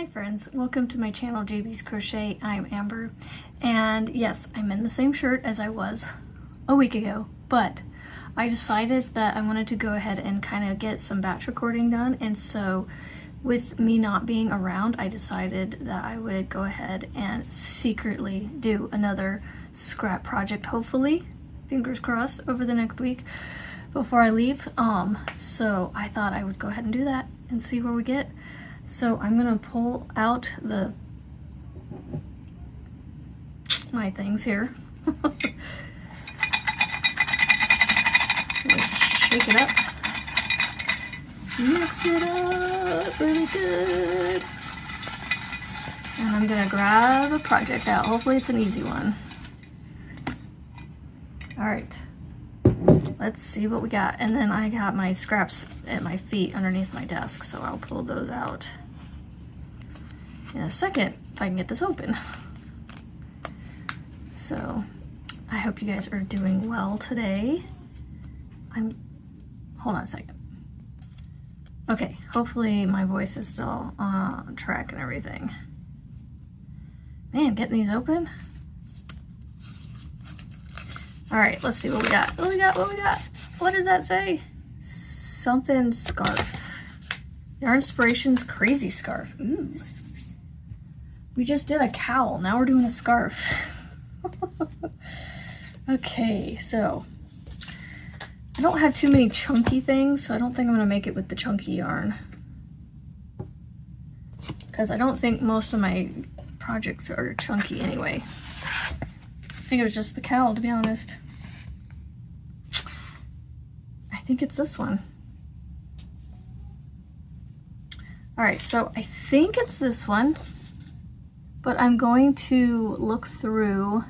Hi friends, welcome to my channel JB's Crochet. I'm Amber, and yes, I'm in the same shirt as I was a week ago, but I decided that I wanted to go ahead and kind of get some batch recording done, and so with me not being around, I decided that I would go ahead and secretly do another scrap project, hopefully, fingers crossed, over the next week before I leave. So I thought I would go ahead and do that and see where we get. So I'm gonna pull out my things here. Shake it up. Mix it up really good. And I'm gonna grab a project out. Hopefully it's an easy one. All right, let's see what we got. And then I got my scraps at my feet underneath my desk, so I'll pull those out in a second if I can get this open. So I hope you guys are doing well today. Hold on a second. Okay, hopefully my voice is still on track and everything. Man, getting these open. All right, let's see what we got. What we got? What does that say? Something scarf. Yarn Inspirations Crazy Scarf. Ooh. We just did a cowl, now we're doing a scarf. Okay, so I don't have too many chunky things, so I don't think I'm gonna make it with the chunky yarn, because I don't think most of my projects are chunky anyway. I think it was just the cowl, to be honest. I think it's this one. All right, so I think it's this one, but I'm going to look through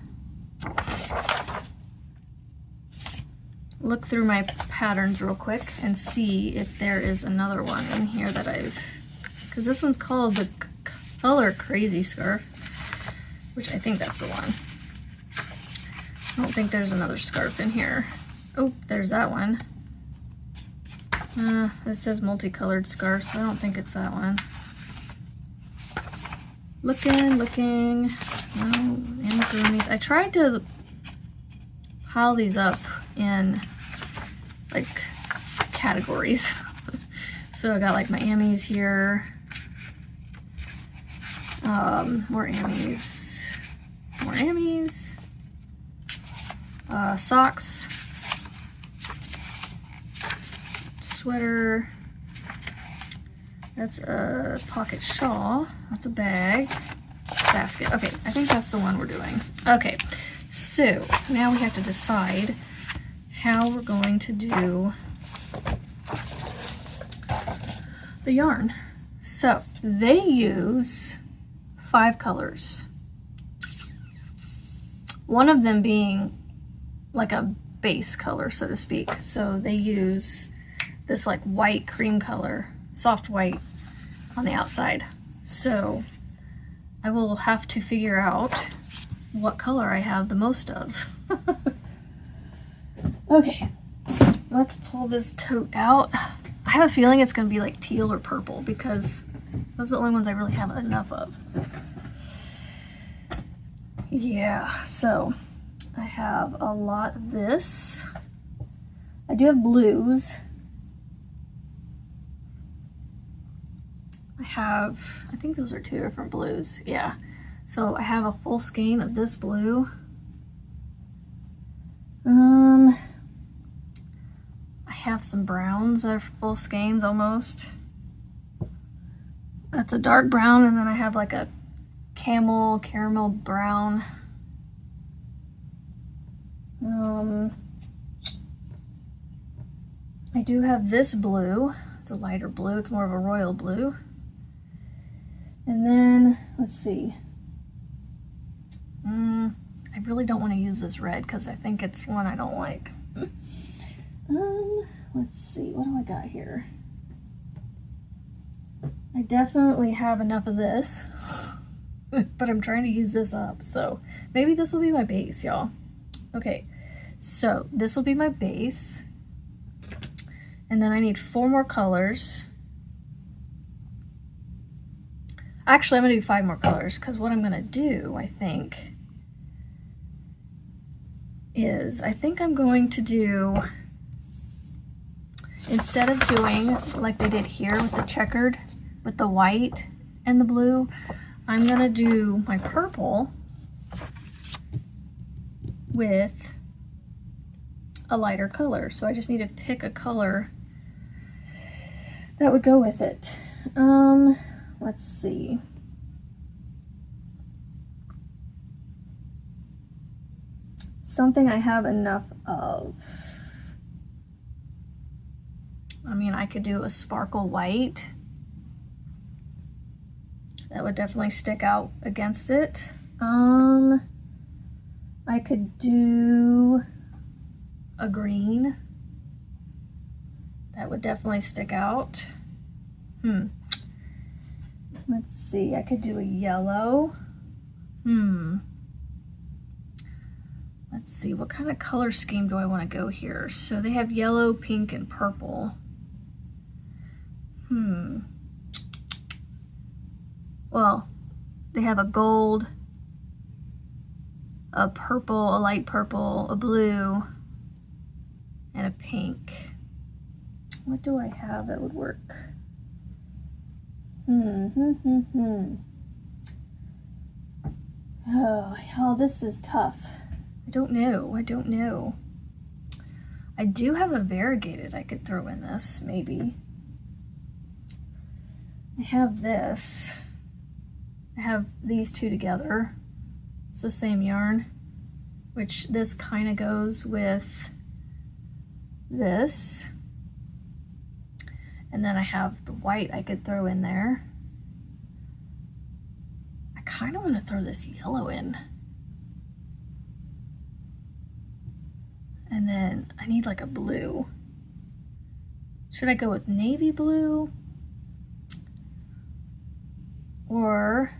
my patterns real quick and see if there is another one in here that because this one's called the Color Crazy Scarf, which I think that's the one. I don't think there's another scarf in here. Oh, there's that one. It says multicolored scarf, so I don't think it's that one. Looking. No, amigurumis. I tried to pile these up in like categories. So I got like my ammies here. More ammies. Socks. Sweater. That's a pocket shawl. That's a bag. Basket. Okay, I think that's the one we're doing. Okay, so now we have to decide how we're going to do the yarn. So they use 5 colors. One of them being like a base color, so to speak. So they use this like white cream color, soft white on the outside. So I will have to figure out what color I have the most of. Okay, let's pull this tote out. I have a feeling it's gonna be like teal or purple because those are the only ones I really have enough of. Yeah, so I have a lot of this. I do have blues. I think those are 2 different blues. Yeah. So I have a full skein of this blue. I have some browns that are full skeins almost. That's a dark brown, and then I have like a caramel brown. I do have this blue. It's a lighter blue. It's more of a royal blue. And then, let's see. I really don't want to use this red because I think it's one I don't like. Let's see, what do I got here? I definitely have enough of this, but I'm trying to use this up, so maybe this will be my base, y'all. Okay, so this will be my base, and then I need 4 more colors. Actually, I'm gonna do 5 more colors, because what I'm gonna do, I think I'm going to do, instead of doing like they did here with the checkered, with the white and the blue, I'm gonna do my purple with a lighter color. So I just need to pick a color that would go with it. Let's see. Something I have enough of. I mean, I could do a sparkle white. That would definitely stick out against it. I could do a green. That would definitely stick out. Let's see, I could do a yellow. Let's see, what kind of color scheme do I want to go here? So they have yellow, pink, and purple. Well, they have a gold, a purple, a light purple, a blue, and a pink. What do I have that would work? Oh, this is tough. I don't know. I do have a variegated I could throw in this, maybe. I have this. I have these two together. It's the same yarn, which this kind of goes with this. And then I have the white I could throw in there. I kind of want to throw this yellow in. And then I need like a blue. Should I go with navy blue? Or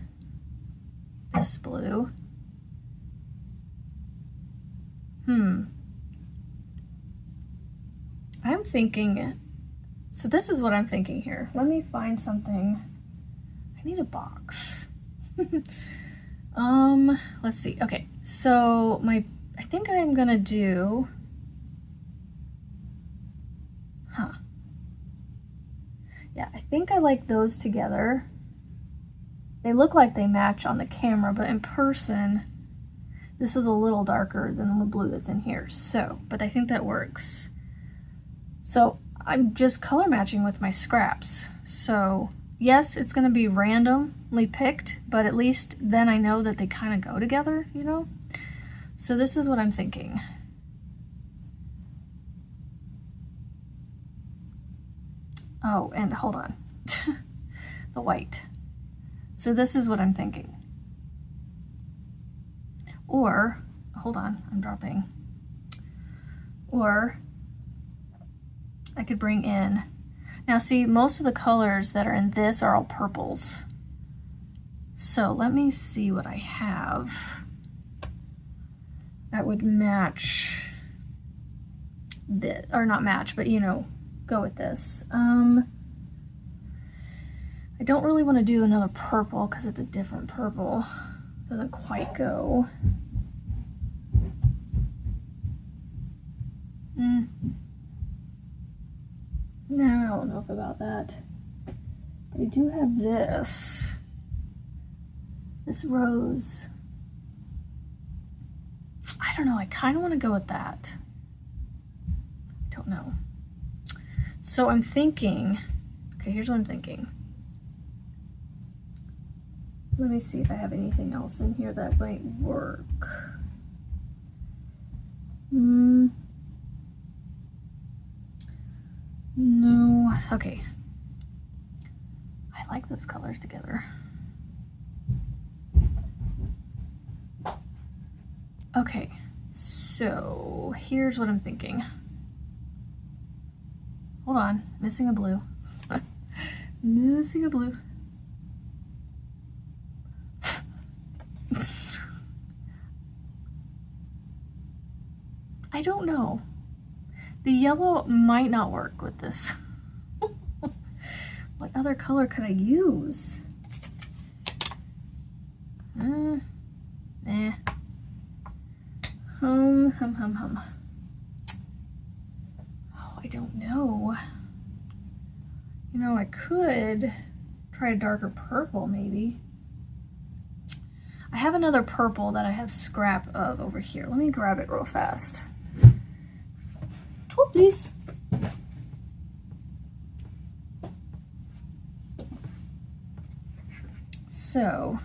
this blue? I'm thinking, so this is what I'm thinking here. Let me find something. I need a box. Let's see. Okay, so I think I'm gonna do, yeah, I think I like those together. They look like they match on the camera, but in person, this is a little darker than the blue that's in here. So, but I think that works. So I'm just color matching with my scraps. So yes, it's gonna be randomly picked, but at least then I know that they kind of go together, you know? So this is what I'm thinking. Oh, and hold on. The white. So this is what I'm thinking. Or, hold on, I'm dropping. Or I could bring in, now see, most of the colors that are in this are all purples. So let me see what I have that would match this, or not match, but you know, go with this. I don't really want to do another purple because it's a different purple. Doesn't quite go. No, I don't know about that. I do have this rose. I don't know, I kind of want to go with that. I don't know. So I'm thinking, okay, here's what I'm thinking. Let me see if I have anything else in here that might work. No, okay. I like those colors together. Okay, so here's what I'm thinking. Hold on, missing a blue. Missing a blue. I don't know. The yellow might not work with this. What other color could I use? Eh. Oh, I don't know. You know, I could try a darker purple, maybe. I have another purple that I have scrap of over here. Let me grab it real fast. Oh, please. So,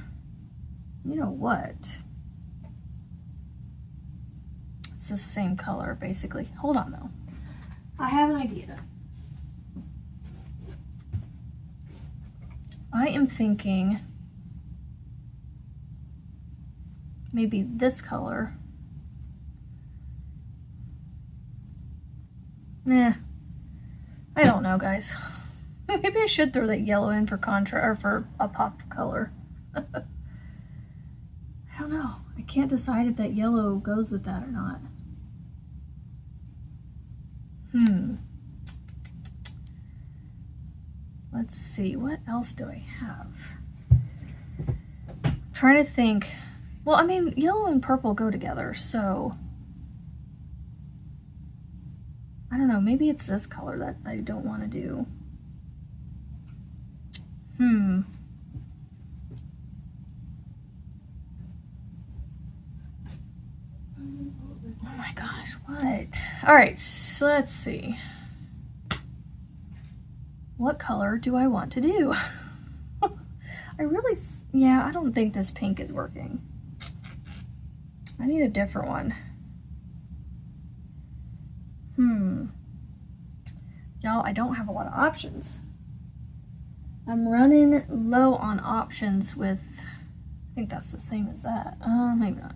you know what? It's the same color, basically. Hold on, though. I have an idea. I am thinking maybe this color. I don't know, guys. Maybe I should throw that yellow in for contrast, or for a pop color. I don't know. I can't decide if that yellow goes with that or not. Let's see, what else do I have? I'm trying to think. Well, I mean, yellow and purple go together, so I don't know, maybe it's this color that I don't want to do. Oh my gosh, what? All right, so let's see. What color do I want to do? I don't think this pink is working. I need a different one. Y'all, I don't have a lot of options. I'm running low on options with, I think that's the same as that. Maybe not.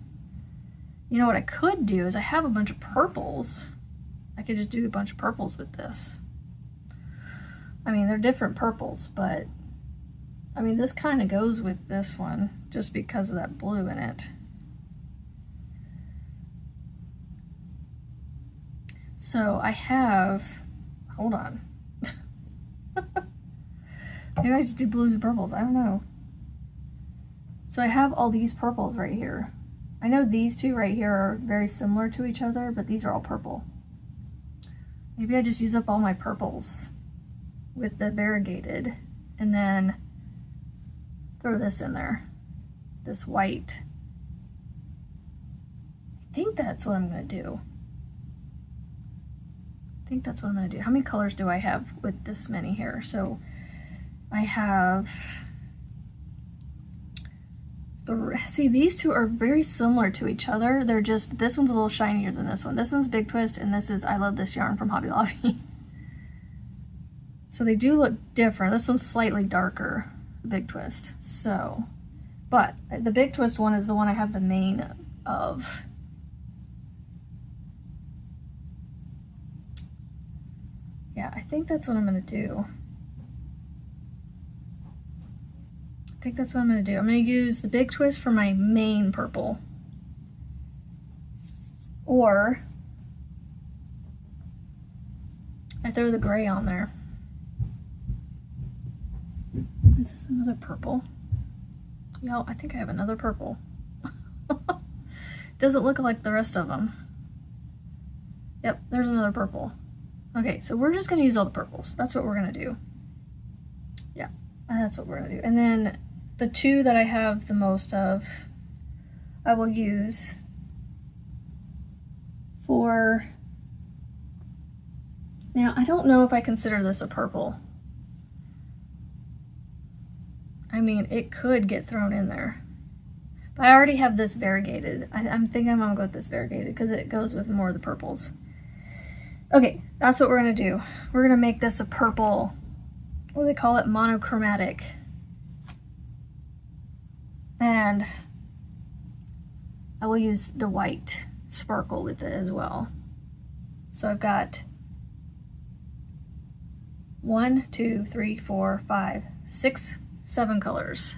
You know what I could do is I have a bunch of purples. I could just do a bunch of purples with this. I mean, they're different purples, but I mean, this kind of goes with this one just because of that blue in it. So I have, hold on. Maybe I just do blues and purples, I don't know. So I have all these purples right here. I know these two right here are very similar to each other, but these are all purple. Maybe I just use up all my purples with the variegated and then throw this in there, this white. I think that's what I'm gonna do. How many colors do I have with this many here? So I have see, these two are very similar to each other. They're just, this one's a little shinier than this one. This one's Big Twist, and this is I Love This Yarn from Hobby Lobby. So they do look different. This one's slightly darker, the Big Twist. So, but the Big Twist one is the one I have the main of. Yeah, I think that's what I'm gonna do. I'm gonna use the Big Twist for my main purple. Or I throw the gray on there. Is this another purple? Y'all, I think I have another purple. Doesn't look like the rest of them. Yep, there's another purple. Okay, so we're just gonna use all the purples. That's what we're gonna do. Yeah, that's what we're gonna do. And then the two that I have the most of, I will use for, now I don't know if I consider this a purple. I mean, it could get thrown in there. But I already have this variegated. I'm thinking I'm gonna go with this variegated because it goes with more of the purples. Okay, that's what we're gonna do. We're gonna make this a purple, what do they call it? Monochromatic. And I will use the white sparkle with it as well. So I've got 1, 2, 3, 4, 5, 6, 7 colors.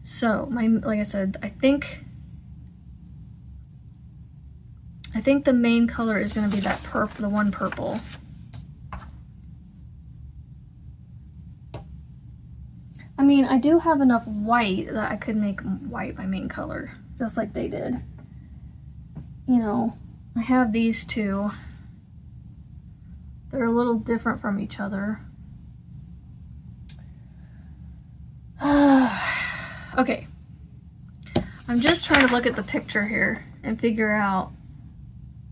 So like I said, I think the main color is going to be that purple, the one I mean, I do have enough white that I could make white my main color, just like they did. You know, I have these two. They're a little different from each other. Okay. I'm just trying to look at the picture here and figure out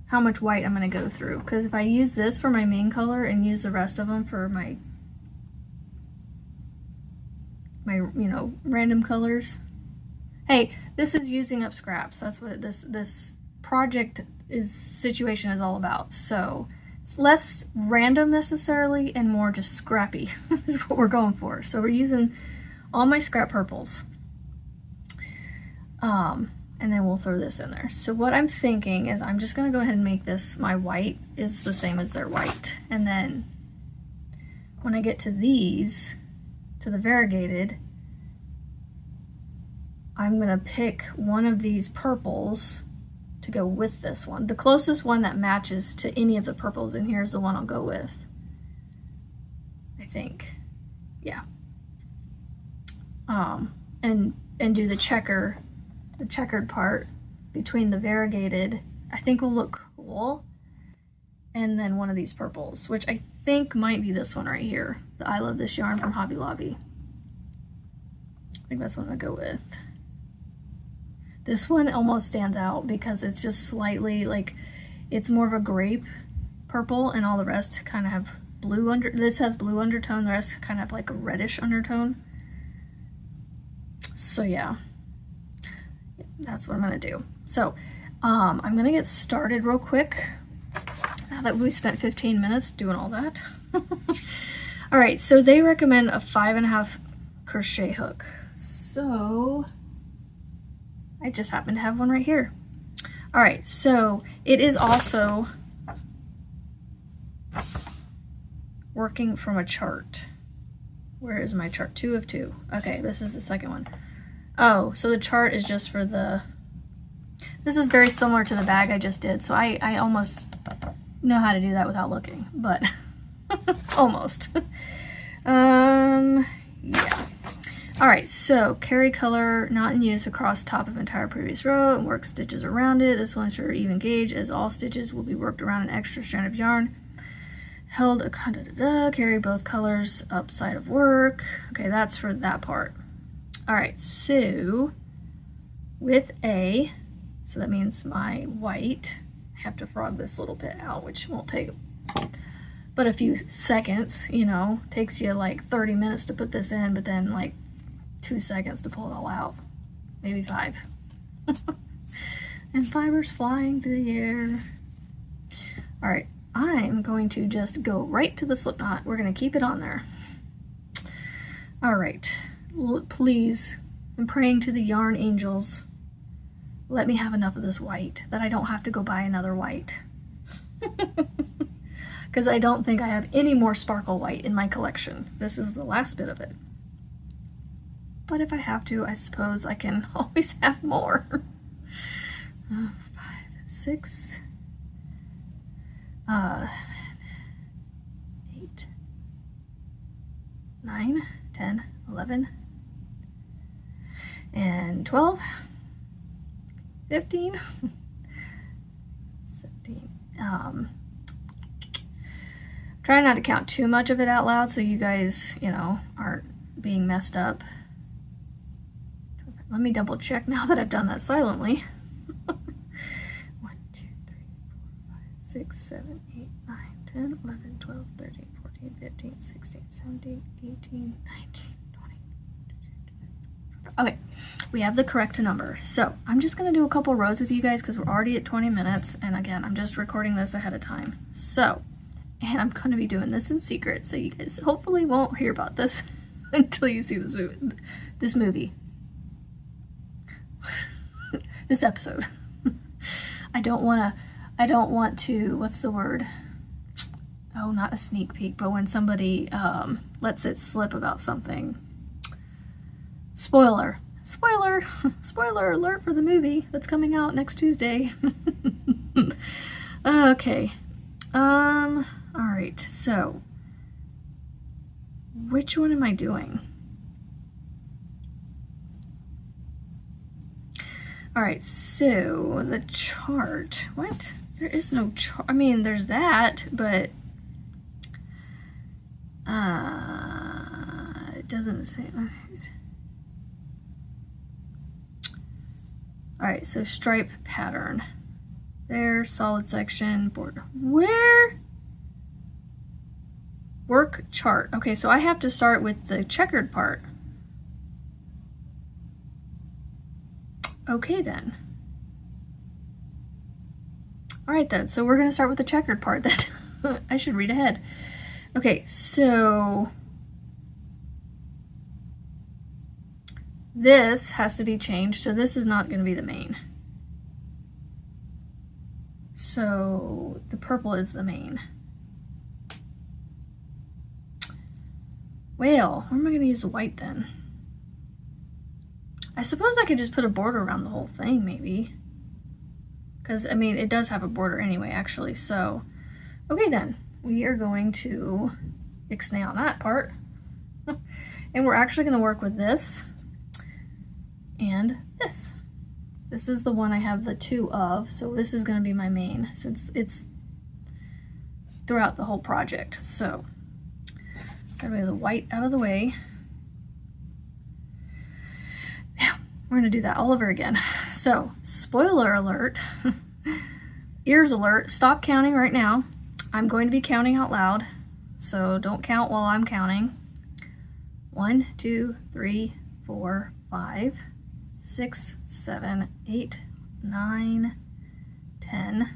how much white I'm going to go through. Because if I use this for my main color and use the rest of them for my you know, random colors. Hey, this is using up scraps. That's what this project situation is all about. So it's less random necessarily and more just scrappy is what we're going for. So we're using all my scrap purples. And then we'll throw this in there. So what I'm thinking is I'm just gonna go ahead and make this, my white is the same as their white. And then when I get to these, to the variegated, I'm gonna pick one of these purples to go with this one. The closest one that matches to any of the purples in here is the one I'll go with, I think. Yeah. And do the checkered part between the variegated, I think will look cool. And then one of these purples, which I think might be this one right here. The I Love This Yarn from Hobby Lobby. I think that's what I'm gonna go with. This one almost stands out because it's just slightly like, it's more of a grape purple and all the rest kind of have blue this has blue undertone, the rest kind of have like a reddish undertone. So yeah, that's what I'm gonna do. So I'm gonna get started real quick now that we spent 15 minutes doing all that. All right, so they recommend a 5.5 crochet hook. So I just happen to have one right here. All right, so it is also working from a chart. Where is my chart? 2 of 2. Okay, this is the second one. Oh, so the chart is just for the, this is very similar to the bag I just did, so I almost know how to do that without looking, but almost. Yeah. All right, so carry color not in use across top of entire previous row and work stitches around it. This will ensure even gauge as all stitches will be worked around an extra strand of yarn. Held carry both colors up side of work. Okay, that's for that part. All right, so with A, so that means my white, I have to frog this little bit out, which won't take but a few seconds, you know, takes you like 30 minutes to put this in, but then like 2 seconds to pull it all out, maybe 5. And fibers flying through the air. All right, I'm going to just go right to the slip knot. We're going to keep it on there. All right, please, I'm praying to the yarn angels, let me have enough of this white that I don't have to go buy another white. Because I don't think I have any more sparkle white in my collection. This is the last bit of it. But if I have to, I suppose I can always have more. 5, 6, 8, 9, 10, 11, and 12, 15, 17. Try not to count too much of it out loud so you guys, you know, aren't being messed up. Let me double check now that I've done that silently. 1, 2, 3, 4, 5, 6, 7, 8, 9, 10, 11, 12, 13, 14, 15, 16, 17, 18, 19, 20. Okay, we have the correct number. So I'm just gonna do a couple rows with you guys because we're already at 20 minutes. And again, I'm just recording this ahead of time. So, and I'm gonna be doing this in secret. So you guys hopefully won't hear about this until you see this movie. This episode. I don't want to, what's the word? Oh, not a sneak peek, but when somebody lets it slip about something. Spoiler alert for the movie that's coming out next Tuesday. Okay. All right, so which one am I doing? All right, so the chart, what? There is no chart. I mean, there's that, but it doesn't say. All right, so stripe pattern. There, solid section, border. Where? Work chart. Okay, so I have to start with the checkered part. Okay then. All right then, so we're gonna start with the checkered part then. I should read ahead. Okay, so this has to be changed, so this is not gonna be the main. So the purple is the main. Well, where am I gonna use the white then? I suppose I could just put a border around the whole thing, maybe. Because, I mean, it does have a border anyway, actually. So, okay then. We are going to ixnay on that part. And we're actually going to work with this and this. This is the one I have the two of, so this is going to be my main, since it's throughout the whole project. So, gotta move the white out of the way. We're gonna do that all over again. So, spoiler alert, ears alert, stop counting right now. I'm going to be counting out loud, so don't count while I'm counting. 1, 2, 3, 4, 5, 6, 7, 8, 9, 10,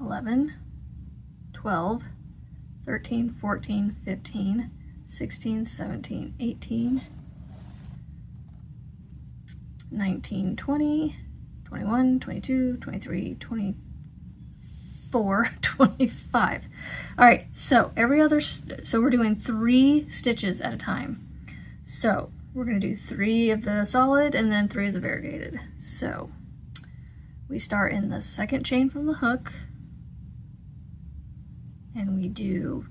11, 12, 13, 14, 15, 16, 17, 18, 19, 20, 21, 22, 23, 24, 25. All right, so so we're doing 3 stitches at a time. So we're gonna do 3 of the solid and then 3 of the variegated. So we start in the second chain from the hook and we do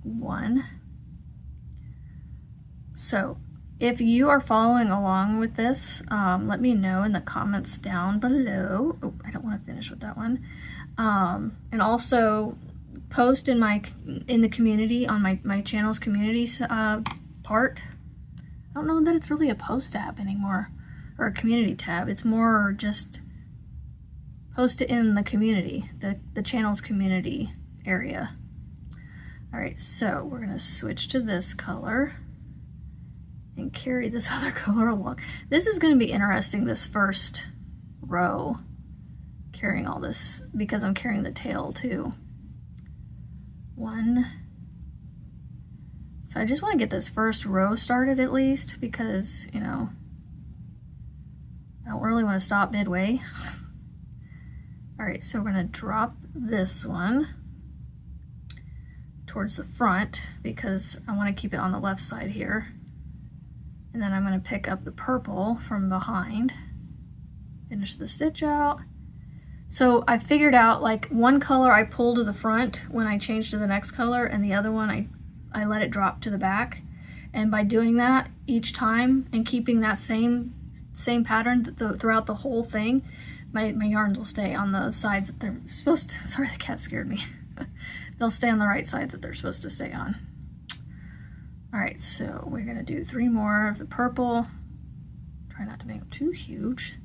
1. So if you are following along with this, let me know in the comments down below. Oh, I don't want to finish with that one. And also post in the community, on my channel's community part. I don't know that it's really a post tab anymore, or a community tab. It's more just post it in the community, the channel's community area. All right, so we're gonna switch to this color and carry this other color along. This is going to be interesting, this first row, carrying all this, because I'm carrying the tail too. 1. So I just want to get this first row started at least, because, you know, I don't really want to stop midway. All right, so we're going to drop this one towards the front because I want to keep it on the left side here. And then I'm going to pick up the purple from behind, finish the stitch out. So I figured out, like, one color I pull to the front when I change to the next color, and the other one I let it drop to the back. And by doing that each time and keeping that same pattern throughout the whole thing, my yarns will stay on the sides that they're supposed to. Sorry, the cat scared me. They'll stay on the right sides that they're supposed to stay on. All right, so we're gonna do 3 more of the purple. Try not to make them too huge.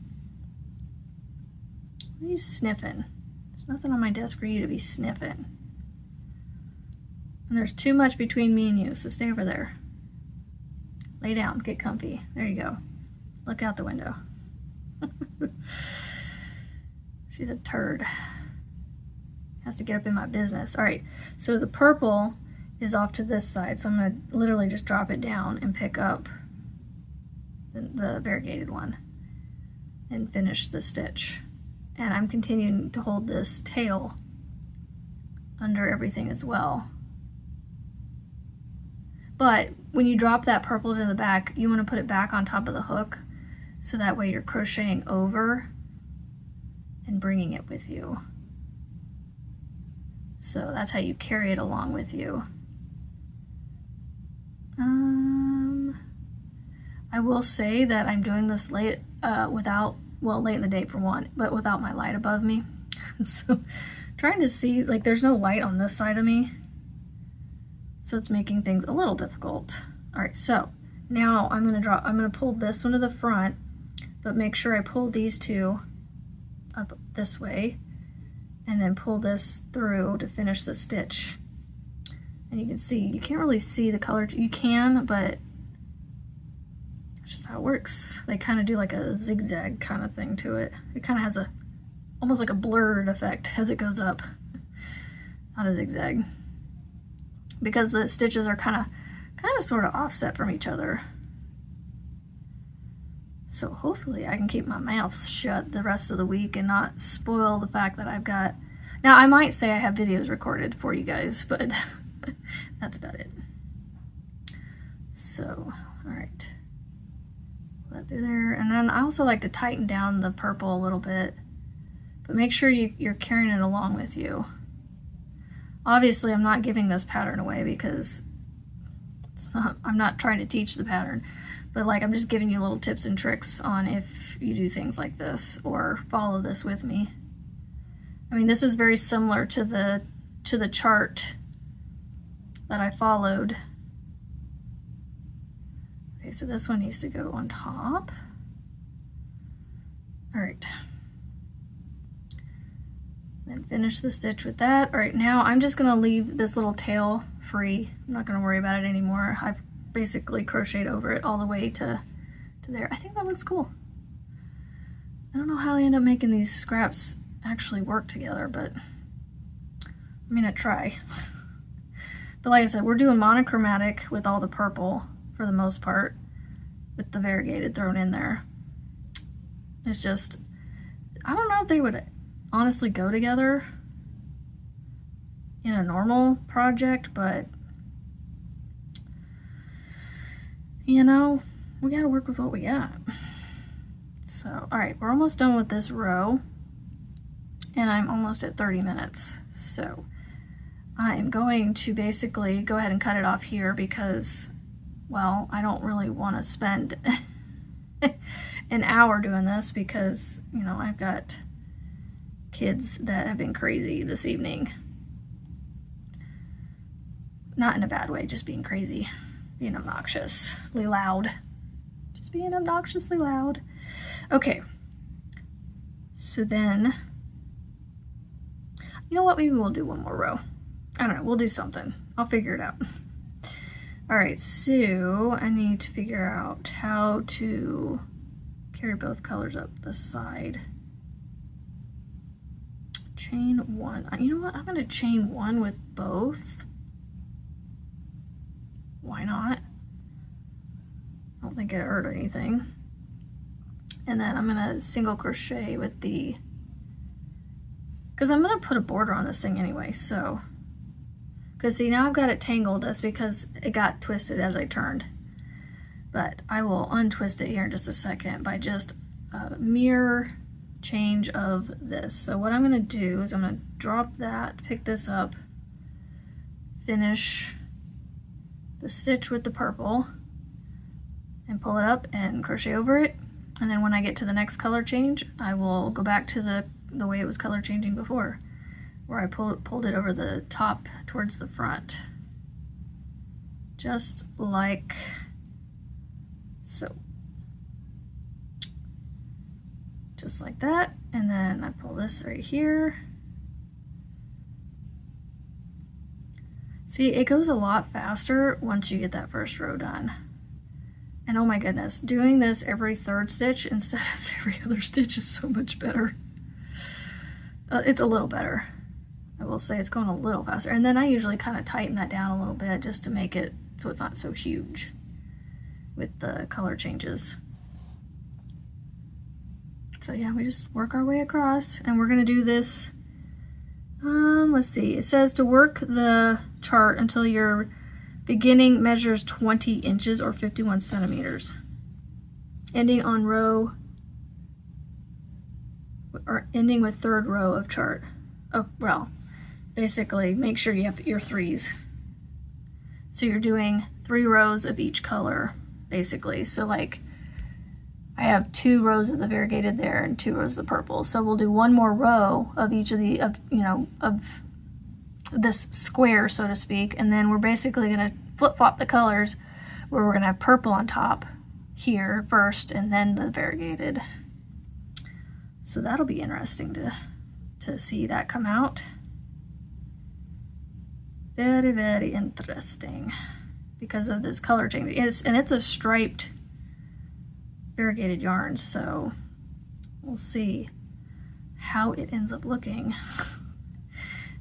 What are you sniffing? There's nothing on my desk for you to be sniffing. And there's too much between me and you, so stay over there. Lay down, get comfy. There you go. Look out the window. She's a turd. Has to get up in my business. All right, so the purple is off to this side, so I'm going to literally just drop it down and pick up the variegated one and finish the stitch. And I'm continuing to hold this tail under everything as well. But when you drop that purple to the back, you want to put it back on top of the hook, so that way you're crocheting over and bringing it with you. So that's how you carry it along with you. I will say that I'm doing this late without, well, late in the day for one, but without my light above me. So trying to see, like, there's no light on this side of me, so it's making things a little difficult. All right, so now I'm gonna pull this one to the front, but make sure I pull these two up this way, and then pull this through to finish the stitch. And you can see, you can't really see the color, you can, but it's just how it works. They kind of do like a zigzag kind of thing to it. It kind of has almost like a blurred effect as it goes up, not a zigzag. Because the stitches are kind of sort of offset from each other. So hopefully I can keep my mouth shut the rest of the week and not spoil the fact that I've got, now I might say I have videos recorded for you guys, but that's about it. So, all right, put that through there. And then I also like to tighten down the purple a little bit, but make sure you're carrying it along with you. Obviously I'm not giving this pattern away because I'm not trying to teach the pattern, but like I'm just giving you little tips and tricks on if you do things like this or follow this with me. I mean, this is very similar to the chart that I followed. Okay, so this one needs to go on top. All right. Then finish the stitch with that. All right, now I'm just gonna leave this little tail free. I'm not gonna worry about it anymore. I've basically crocheted over it all the way to there. I think that looks cool. I don't know how I end up making these scraps actually work together, but I'm gonna try. But like I said, we're doing monochromatic with all the purple for the most part, with the variegated thrown in there. It's just, I don't know if they would honestly go together in a normal project, but you know, we gotta work with what we got. So, all right, we're almost done with this row, and I'm almost at 30 minutes. So I am going to basically go ahead and cut it off here because, well, I don't really want to spend an hour doing this because, you know, I've got kids that have been crazy this evening. Not in a bad way, just being crazy, being obnoxiously loud. Just being obnoxiously loud. Okay. So then, you know what, maybe we'll do one more row. I don't know, we'll do something. I'll figure it out. All right, so I need to figure out how to carry both colors up the side. Chain one. You know what? I'm going to chain one with both. Why not? I don't think it hurt anything. And then I'm going to single crochet with the, because I'm going to put a border on this thing anyway, so, because see, now I've got it tangled. That's because it got twisted as I turned. But I will untwist it here in just a second by just a mere change of this. So what I'm going to do is I'm going to drop that, pick this up, finish the stitch with the purple, and pull it up and crochet over it. And then when I get to the next color change, I will go back to the way it was color changing before, where I pulled it over the top towards the front. Just like so. Just like that. And then I pull this right here. See, it goes a lot faster once you get that first row done. And oh my goodness, doing this every third stitch instead of every other stitch is so much better. It's a little better. I will say it's going a little faster. And then I usually kind of tighten that down a little bit just to make it so it's not so huge with the color changes. So yeah, we just work our way across, and we're gonna do this, let's see, it says to work the chart until your beginning measures 20 inches or 51 centimeters. Ending on row, or ending with third row of chart. Oh, well, basically make sure you have your threes. So you're doing 3 rows of each color, basically. So like I have 2 rows of the variegated there and 2 rows of the purple. So we'll do 1 more row of each of the, of this square, so to speak. And then we're basically gonna flip-flop the colors where we're gonna have purple on top here first and then the variegated. So that'll be interesting to see that come out. Very, very interesting because of this color change. It's a striped variegated yarn, so we'll see how it ends up looking.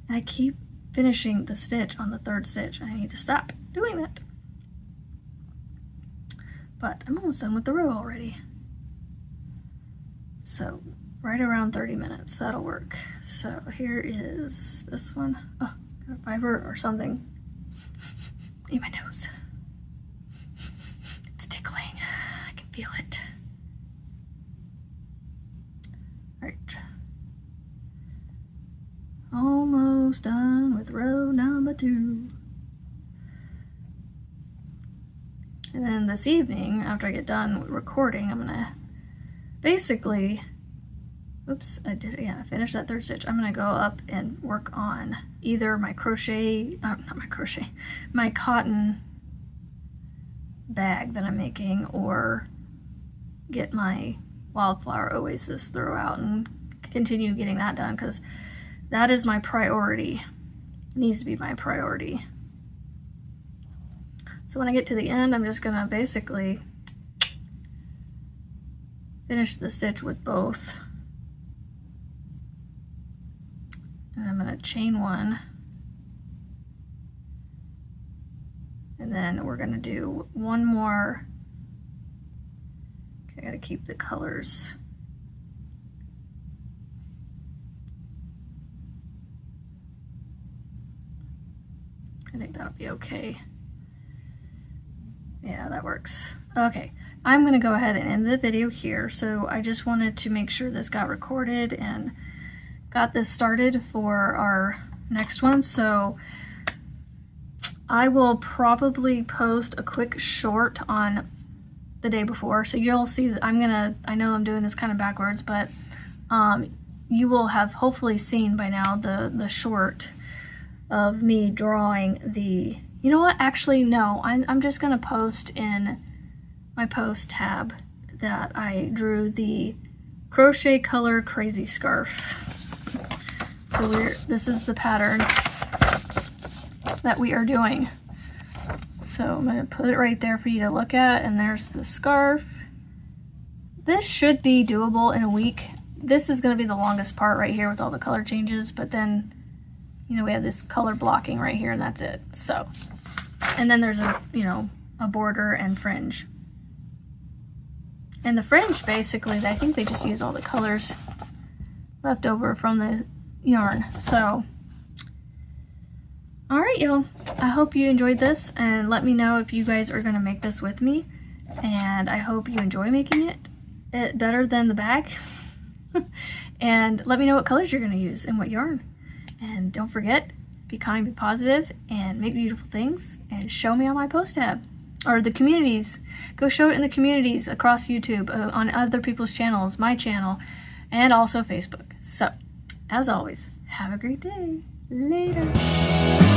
And I keep finishing the stitch on the 3rd stitch. I need to stop doing that. But I'm almost done with the row already. So right around 30 minutes, that'll work. So here is this one. Oh, got a fiber or something in my nose. It's tickling. I can feel it. All right. Almost done with row number 2. And then this evening, after I get done recording, I'm gonna basically, oops, I finished that 3rd stitch. I'm gonna go up and work on either my crochet, my cotton bag that I'm making, or get my Wildflower Oasis throw out and continue getting that done, because that is my priority. It needs to be my priority. So when I get to the end, I'm just gonna basically finish the stitch with both. And I'm gonna chain 1. And then we're gonna do 1 more. Okay, I gotta keep the colors. I think that'll be okay. Yeah, that works. Okay, I'm gonna go ahead and end the video here. So I just wanted to make sure this got recorded and got this started for our next one. So I will probably post a quick short on the day before. So you'll see that I know I'm doing this kind of backwards, but you will have hopefully seen by now the short of me drawing the, you know what, actually no, I'm just gonna post in my post tab that I drew the crochet color crazy scarf. So this is the pattern that we are doing. So I'm gonna put it right there for you to look at, and there's the scarf. This should be doable in a week. This is gonna be the longest part right here with all the color changes, but then, you know, we have this color blocking right here and that's it. So, and then there's a border and fringe. And the fringe, basically, I think they just use all the colors left over from the yarn. So, all right, y'all. I hope you enjoyed this, and let me know if you guys are gonna make this with me. And I hope you enjoy making it better than the bag. And let me know what colors you're gonna use and what yarn. And don't forget, be kind, be positive, and make beautiful things, and show me on my post tab. Or the communities. Go show it in the communities across YouTube, on other people's channels, my channel, and also Facebook. So, as always, have a great day. Later.